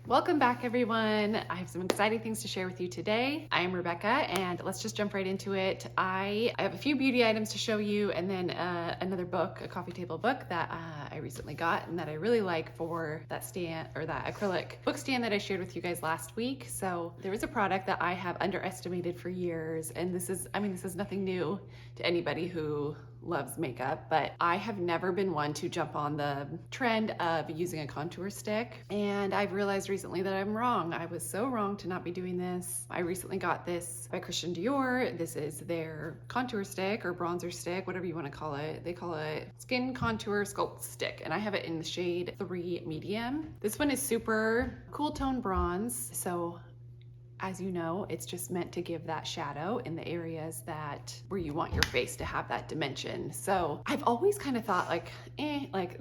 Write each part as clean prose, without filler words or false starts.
Welcome back, everyone. I have some exciting things to share with you today. I am Rebecca, and let's just jump right into it. I have a few beauty items to show you, and then another book, a coffee table book that I recently got and that I really like for that stand or that acrylic book stand that I shared with you guys last week. So there is a product that I have underestimated for years, and this is nothing new to anybody who loves makeup, but I have never been one to jump on the trend of using a contour stick, and I've realized recently that I'm wrong. I was so wrong to not be doing this. I recently got this by Dior. This is their contour stick or bronzer stick, whatever you want to call it. They call it Skin Contour Sculpt Stick, and I have it in the shade 3 medium. This one is super cool tone bronze, so as you know, it's just meant to give that shadow in the areas where you want your face to have that dimension. So I've always kind of thought like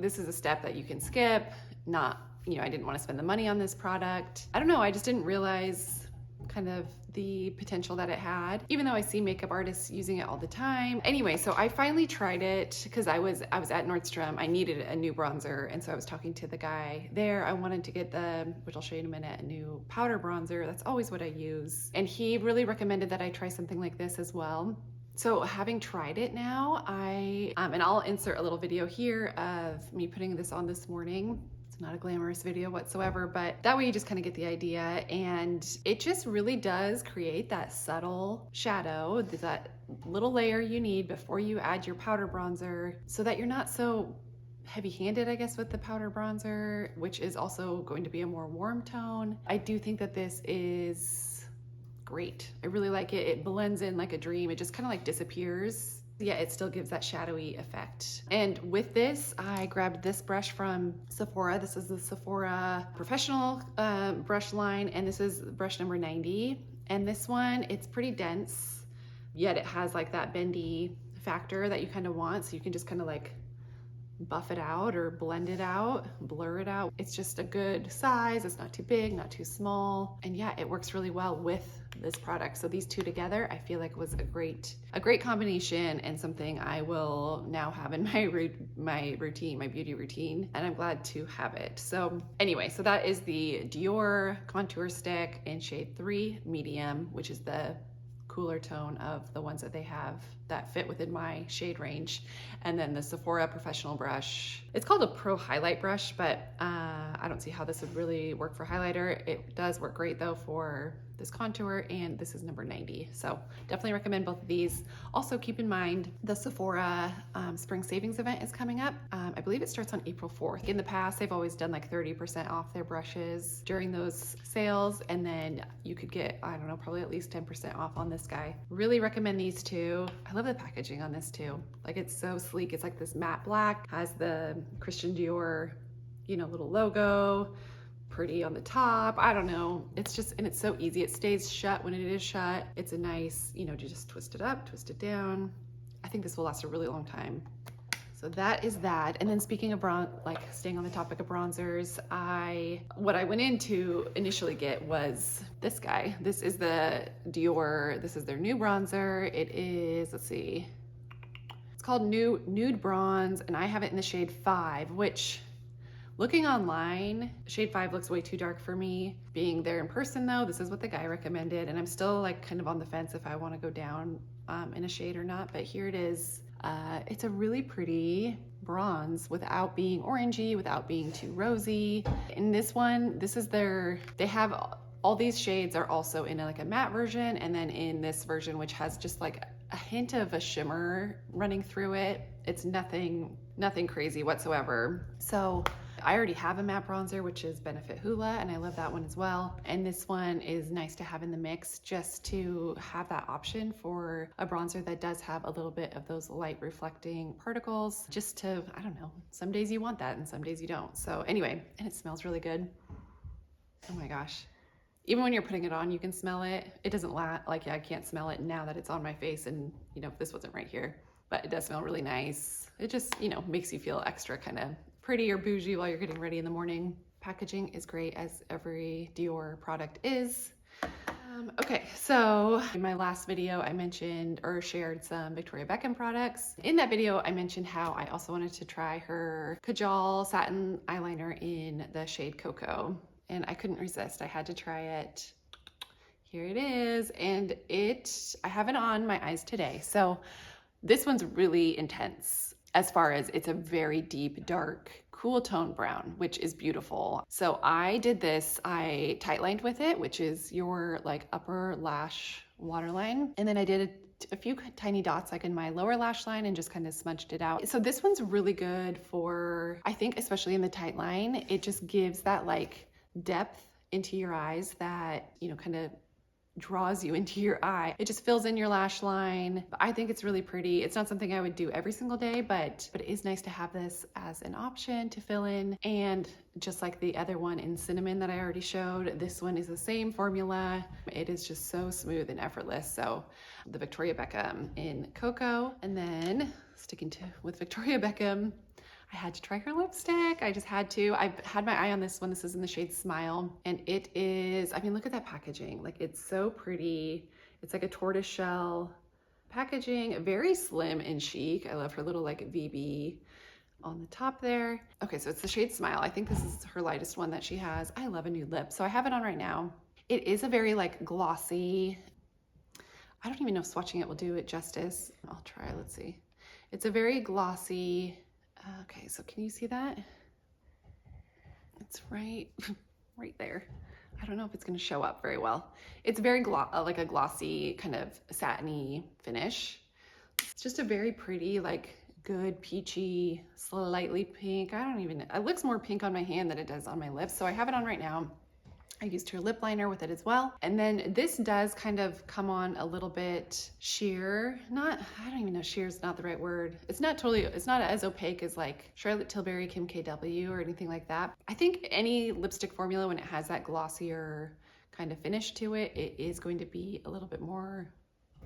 this is a step that you can skip, I didn't want to spend the money on this product. I don't know, I just didn't realize kind of the potential that it had, even though I see makeup artists using it all the time. Anyway, so I finally tried it because I was at Nordstrom. I needed a new bronzer, and so I was talking to the guy there. I wanted to get which I'll show you in a minute, a new powder bronzer. That's always what I use. And he really recommended that I try something like this as well. So having tried it now, and I'll insert a little video here of me putting this on this morning. Not a glamorous video whatsoever, but that way you just kind of get the idea, and it just really does create that subtle shadow, that little layer you need before you add your powder bronzer, so that you're not so heavy-handed, I guess, with the powder bronzer, which is also going to be a more warm tone. I do think that this is great. I really like it. It blends in like a dream. It just kind of like disappears. Yeah, it still gives that shadowy effect. And with this, I grabbed this brush from Sephora. This is the Sephora professional brush line, and this is brush number 90. And this one, it's pretty dense, yet it has like that bendy factor that you kind of want. So you can just kind of like buff it out or blend it out, blur it out. It's just a good size. It's not too big, not too small. And yeah, it works really well with this product. So these two together, I feel like was a great combination, and something I will now have in my routine, my beauty routine, and I'm glad to have it. So anyway, so that is the Dior contour stick in shade 3 medium, which is the cooler tone of the ones that they have that fit within my shade range. And then the Sephora professional brush. It's called a pro highlight brush, but I don't see how this would really work for highlighter. It does work great though for this contour, and this is number 90. So definitely recommend both of these. Also keep in mind the Sephora spring savings event is coming up. I believe it starts on April 4th. In the past, they've always done like 30% off their brushes during those sales, and then you could get, I don't know, probably at least 10% off on this guy. Really recommend these two. I love the packaging on this too. Like, it's so sleek. It's like this matte black, has the Dior, little logo, pretty on the top. I don't know. It's just, and it's so easy. It stays shut when it is shut. It's a nice, you just twist it up, twist it down. I think this will last a really long time. So that is that. And then speaking of staying on the topic of bronzers, what I went in to initially get was this guy. This is the Dior. This is their new bronzer. It is, let's see, it's called Nude Bronze, and I have it in the shade 5, which, looking online, shade 5 looks way too dark for me. Being there in person though, this is what the guy recommended, and I'm still like kind of on the fence if I want to go down in a shade or not, but here it is. It's a really pretty bronze without being orangey, without being too rosy. In this one, they have all these shades are also in like a matte version, and then in this version, which has just like a hint of a shimmer running through it. It's nothing crazy whatsoever. So I already have a matte bronzer, which is Benefit Hoola, and I love that one as well. And this one is nice to have in the mix, just to have that option for a bronzer that does have a little bit of those light reflecting particles, just to, I don't know, some days you want that and some days you don't. So anyway, and it smells really good. Oh my gosh. Even when you're putting it on, you can smell it. It doesn't I can't smell it now that it's on my face, and if this wasn't right here, but it does smell really nice. It just, makes you feel extra kind of pretty or bougie while you're getting ready in the morning. Packaging is great, as every Dior product is. Okay, so in my last video, I mentioned or shared some Victoria Beckham products. In that video, I mentioned how I also wanted to try her Kajal satin eyeliner in the shade Cocoa. and I couldn't resist. I had to try it. Here it is, and I have it on my eyes today. So this one's really intense as far as it's a very deep, dark, cool tone brown, which is beautiful. So I did this, I tight lined with it, which is your like upper lash waterline. And then I did a few tiny dots like in my lower lash line and just kind of smudged it out. So this one's really good for, I think, especially in the tight line, it just gives that like depth into your eyes that, you know, kind of draws you into your eye. It just fills in your lash line. I think it's really pretty. It's not something I would do every single day, but it is nice to have this as an option to fill in. And just like the other one in cinnamon that I already showed, this one is the same formula. It is just so smooth and effortless. So the Victoria Beckham in Cocoa, and then sticking with Victoria Beckham, I had to try her lipstick. I just had to. I had my eye on this one. This is in the shade Smile. And it is, I mean, look at that packaging. Like, it's so pretty. It's like a tortoise shell packaging, very slim and chic. I love her little like VB on the top there. Okay, so it's the shade Smile. I think this is her lightest one that she has. I love a nude lip. So I have it on right now. It is a very like glossy, I don't even know if swatching it will do it justice. I'll try, let's see. It's a very glossy, okay, so can you see that? It's right there. I don't know if it's gonna show up very well. It's very like a glossy kind of satiny finish. It's just a very pretty, like good peachy, slightly pink. I don't even, it looks more pink on my hand than it does on my lips. So I have it on right now. I used her lip liner with it as well. And then this does kind of come on a little bit sheer. I don't even know, sheer is not the right word. It's not as opaque as like Charlotte Tilbury, Kim KW or anything like that. I think any lipstick formula, when it has that glossier kind of finish to it, it is going to be a little bit more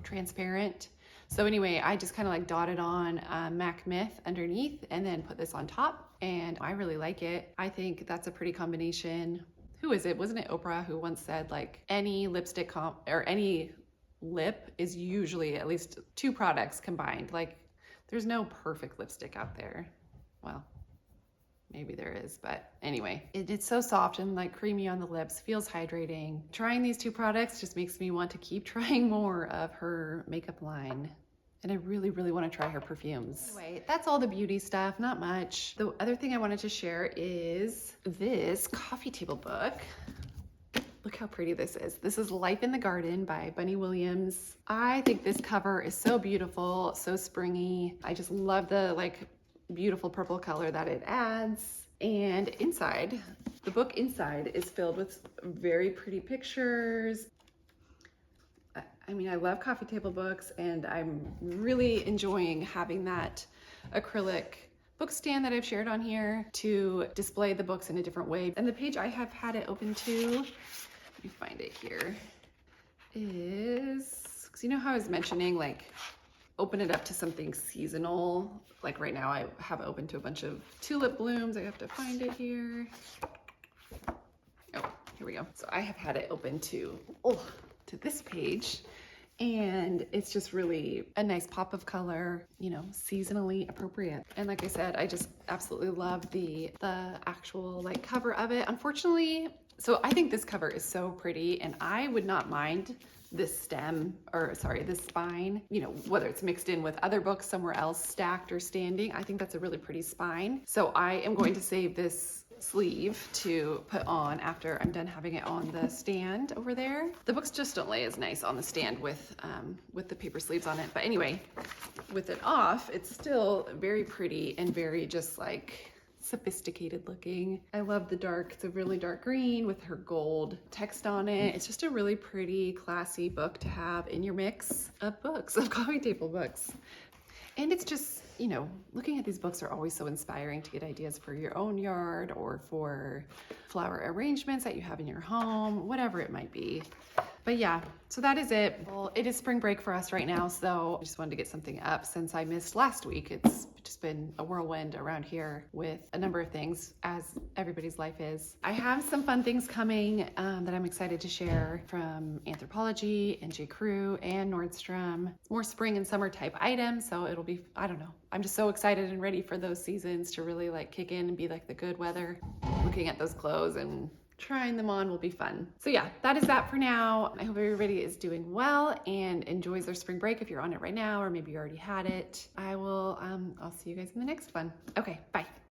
transparent. So anyway, I just kind of like dotted on Mac Myth underneath and then put this on top, and I really like it. I think that's a pretty combination. Who is it? Wasn't it Oprah who once said like any lipstick or any lip is usually at least two products combined. Like there's no perfect lipstick out there. Well, maybe there is, but anyway, it's so soft and like creamy on the lips, feels hydrating. Trying these two products just makes me want to keep trying more of her makeup line. And I really, really want to try her perfumes. Anyway, that's all the beauty stuff, not much. The other thing I wanted to share is this coffee table book. Look how pretty this is. This is Life in the Garden by Bunny Williams. I think this cover is so beautiful, so springy. I just love the like beautiful purple color that it adds. And inside, the book inside is filled with very pretty pictures. I mean, I love coffee table books, and I'm really enjoying having that acrylic book stand that I've shared on here to display the books in a different way. And the page I have had it open to, let me find it here, is, because you know how I was mentioning, like, open it up to something seasonal. Like right now I have it open to a bunch of tulip blooms. I have to find it here. Oh, here we go. So I have had it open to this page, and it's just really a nice pop of color, you know, seasonally appropriate. And like I said, I just absolutely love the actual like cover of it. Unfortunately, so I think this cover is so pretty, and I would not mind this spine, you know, whether it's mixed in with other books somewhere else, stacked or standing. I think that's a really pretty spine. So I am going to save this sleeve to put on after I'm done having it on the stand over there. The books just don't lay as nice on the stand with the paper sleeves on it. But anyway, with it off, it's still very pretty and very just like sophisticated looking. I love the dark, it's a really dark green with her gold text on it. It's just a really pretty, classy book to have in your mix of books, of coffee table books. And it's just, you know, looking at these books are always so inspiring to get ideas for your own yard or for flower arrangements that you have in your home, whatever it might be. But yeah, so that is it. Well, it is spring break for us right now, so I just wanted to get something up since I missed last week. It's just been a whirlwind around here with a number of things, as everybody's life is. I have some fun things coming that I'm excited to share from Anthropologie and J. Crew and Nordstrom. More spring and summer type items, so it'll be, I don't know. I'm just so excited and ready for those seasons to really like kick in and be like the good weather. Looking at those clothes and trying them on will be fun. So yeah, that is that for now. I hope everybody is doing well and enjoys their spring break if you're on it right now, or maybe you already had it. I'll see you guys in the next one. Okay, bye.